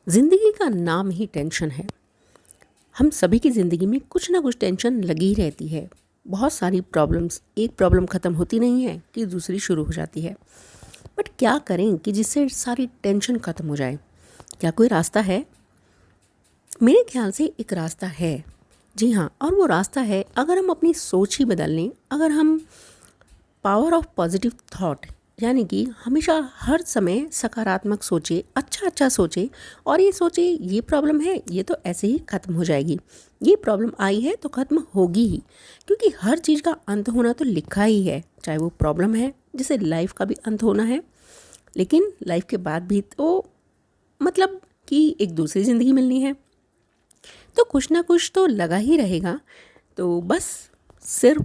ज़िंदगी का नाम ही टेंशन है। हम सभी की ज़िंदगी में कुछ ना कुछ टेंशन लगी ही रहती है। बहुत सारी प्रॉब्लम्स, एक प्रॉब्लम ख़त्म होती नहीं है कि दूसरी शुरू हो जाती है। बट क्या करें कि जिससे सारी टेंशन ख़त्म हो जाए? क्या कोई रास्ता है? मेरे ख्याल से एक रास्ता है। जी हाँ, और वो रास्ता है, अगर हम अपनी सोच ही बदल लें, अगर हम पावर ऑफ पॉजिटिव थॉट, यानी कि हमेशा हर समय सकारात्मक सोचे, अच्छा अच्छा सोचे और ये सोचे ये प्रॉब्लम है, ये तो ऐसे ही ख़त्म हो जाएगी, ये प्रॉब्लम आई है तो ख़त्म होगी ही, क्योंकि हर चीज़ का अंत होना तो लिखा ही है। चाहे वो प्रॉब्लम है, जैसे लाइफ का भी अंत होना है, लेकिन लाइफ के बाद भी तो मतलब कि एक दूसरी ज़िंदगी मिलनी है, तो कुछ ना कुछ तो लगा ही रहेगा। तो बस सिर्फ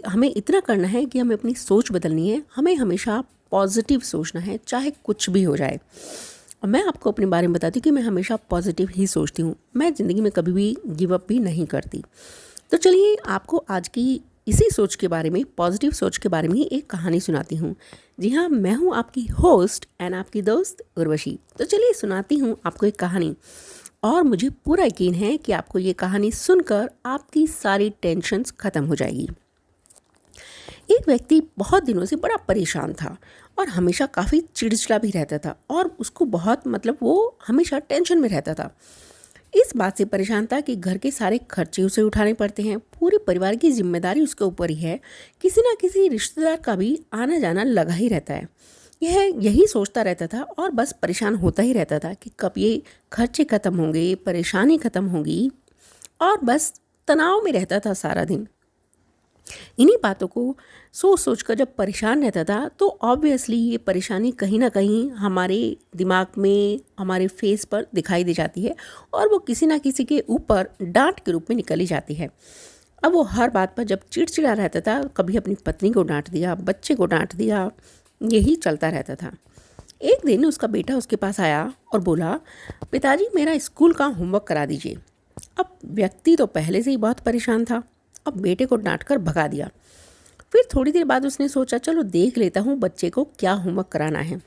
हमें इतना करना है कि हमें अपनी सोच बदलनी है, हमें हमेशा पॉजिटिव सोचना है, चाहे कुछ भी हो जाए। और मैं आपको अपने बारे में बताती हूँ कि मैं हमेशा पॉजिटिव ही सोचती हूँ, मैं ज़िंदगी में कभी भी गिव अप भी नहीं करती। तो चलिए आपको आज की इसी सोच के बारे में, पॉजिटिव सोच के बारे में ही एक कहानी सुनाती हूँ। जी हाँ, मैं हूँ आपकी होस्ट एंड आपकी दोस्त उर्वशी। तो चलिए सुनाती हूँ आपको एक कहानी, और मुझे पूरा यकीन है कि आपको ये कहानी सुनकर आपकी सारी टेंशन्स ख़त्म हो जाएगी। एक व्यक्ति बहुत दिनों से बड़ा परेशान था और हमेशा काफ़ी चिड़चिड़ा भी रहता था, और उसको बहुत वो हमेशा टेंशन में रहता था। इस बात से परेशान था कि घर के सारे खर्चे उसे उठाने पड़ते हैं, पूरे परिवार की जिम्मेदारी उसके ऊपर ही है, किसी ना किसी रिश्तेदार का भी आना जाना लगा ही रहता है। यह यही सोचता रहता था और बस परेशान होता ही रहता था कि कब ये खर्चे ख़त्म होंगे, परेशानी ख़त्म होगी, और बस तनाव में रहता था सारा दिन। इन्हीं बातों को सोच सोच कर जब परेशान रहता था, तो ऑब्वियसली ये परेशानी कहीं ना कहीं हमारे दिमाग में, हमारे फेस पर दिखाई दे जाती है, और वो किसी ना किसी के ऊपर डांट के रूप में निकली जाती है। अब वो हर बात पर जब चिड़चिड़ा रहता था, कभी अपनी पत्नी को डांट दिया, बच्चे को डांट दिया, यही चलता रहता था। एक दिन उसका बेटा उसके पास आया और बोला, पिताजी मेरा स्कूल का होमवर्क करा दीजिए। अब व्यक्ति तो पहले से ही बहुत परेशान था, अब बेटे को डांट कर भगा दिया। फिर थोड़ी देर बाद उसने सोचा, चलो देख लेता हूँ बच्चे को क्या होमवर्क कराना है।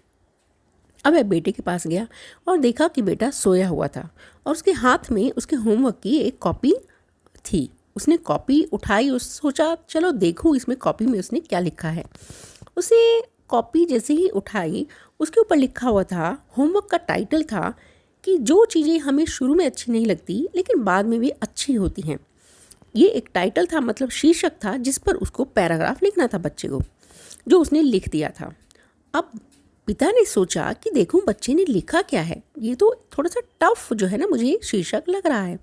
अब वह बेटे के पास गया और देखा कि बेटा सोया हुआ था और उसके हाथ में उसके होमवर्क की एक कॉपी थी। उसने कॉपी उठाई, उस सोचा चलो देखूँ इसमें कॉपी में उसने क्या लिखा है। उसे कॉपी जैसे ही उठाई, उसके ऊपर लिखा हुआ था, होमवर्क का टाइटल था कि जो चीज़ें हमें शुरू में अच्छी नहीं लगती लेकिन बाद में भी अच्छी होती हैं। ये एक टाइटल था, मतलब शीर्षक था, जिस पर उसको पैराग्राफ लिखना था बच्चे को, जो उसने लिख दिया था। अब पिता ने सोचा कि देखूं बच्चे ने लिखा क्या है, ये तो थोड़ा सा टफ जो है ना, मुझे शीर्षक लग रहा है।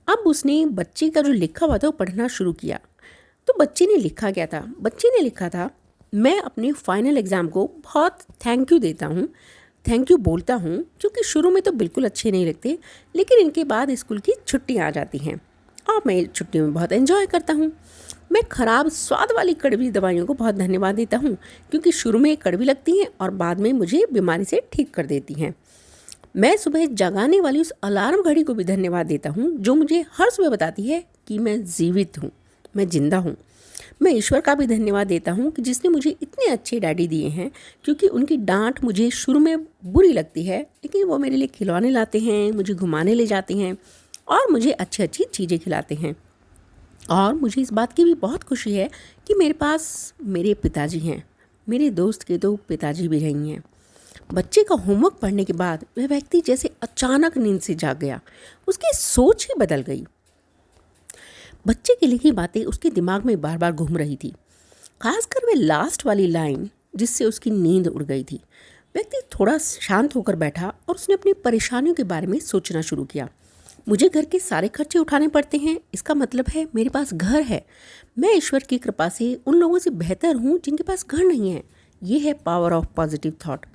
अब उसने बच्चे का जो लिखा हुआ था वो पढ़ना शुरू किया। तो बच्चे ने लिखा क्या था? बच्चे ने लिखा था, मैं अपने फाइनल एग्ज़ाम को बहुत थैंक यू देता हूँ, थैंक यू बोलता हूँ, क्योंकि शुरू में तो बिल्कुल अच्छे नहीं लगते, लेकिन इनके बाद स्कूल की छुट्टियाँ आ जाती हैं और मैं छुट्टियों में बहुत एंजॉय करता हूँ। मैं ख़राब स्वाद वाली कड़वी दवाइयों को बहुत धन्यवाद देता हूँ, क्योंकि शुरू में कड़वी लगती हैं और बाद में मुझे बीमारी से ठीक कर देती हैं। मैं सुबह जगाने वाली उस अलार्म घड़ी को भी धन्यवाद देता हूँ, जो मुझे हर सुबह बताती है कि मैं जीवित हूँ, मैं जिंदा हूँ। मैं ईश्वर का भी धन्यवाद देता हूँ कि जिसने मुझे इतने अच्छे डैडी दिए हैं, क्योंकि उनकी डांट मुझे शुरू में बुरी लगती है, लेकिन वो मेरे लिए खिलौने लाते हैं, मुझे घुमाने ले जाते हैं और मुझे अच्छी अच्छी चीज़ें खिलाते हैं। और मुझे इस बात की भी बहुत खुशी है कि मेरे पास मेरे पिताजी हैं। मेरे दोस्त के तो पिताजी भी रही हैं। बच्चे का होमवर्क पढ़ने के बाद वह व्यक्ति जैसे अचानक नींद से जाग गया, उसकी सोच ही बदल गई। बच्चे की लिखी बातें उसके दिमाग में बार बार घूम रही थी, खासकर वह लास्ट वाली लाइन जिससे उसकी नींद उड़ गई थी। व्यक्ति थोड़ा शांत होकर बैठा और उसने अपनी परेशानियों के बारे में सोचना शुरू किया। मुझे घर के सारे खर्चे उठाने पड़ते हैं, इसका मतलब है मेरे पास घर है। मैं ईश्वर की कृपा से उन लोगों से बेहतर हूँ जिनके पास घर नहीं है। ये है पावर ऑफ पॉजिटिव थॉट।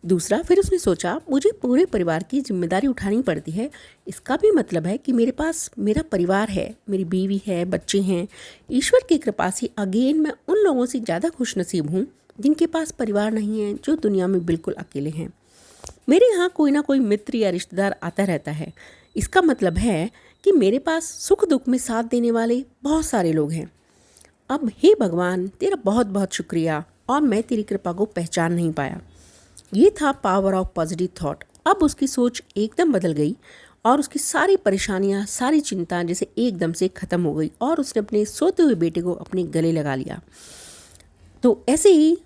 दूसरा, फिर उसने सोचा, मुझे पूरे परिवार की जिम्मेदारी उठानी पड़ती है, इसका भी मतलब है कि मेरे पास मेरा परिवार है, मेरी बीवी है, बच्चे हैं। ईश्वर की कृपा से अगेन मैं उन लोगों से ज़्यादा खुशनसीब हूँ जिनके पास परिवार नहीं है, जो दुनिया में बिल्कुल अकेले हैं। मेरे यहाँ कोई ना कोई मित्र या रिश्तेदार आता रहता है, इसका मतलब है कि मेरे पास सुख दुख में साथ देने वाले बहुत सारे लोग हैं। अब हे भगवान, तेरा बहुत बहुत शुक्रिया, और मैं तेरी कृपा को पहचान नहीं पाया। ये था पावर ऑफ पॉजिटिव थॉट। अब उसकी सोच एकदम बदल गई और उसकी सारी परेशानियाँ, सारी चिंता जैसे एकदम से ख़त्म हो गई और उसने अपने सोते हुए बेटे को अपने गले लगा लिया। तो ऐसे ही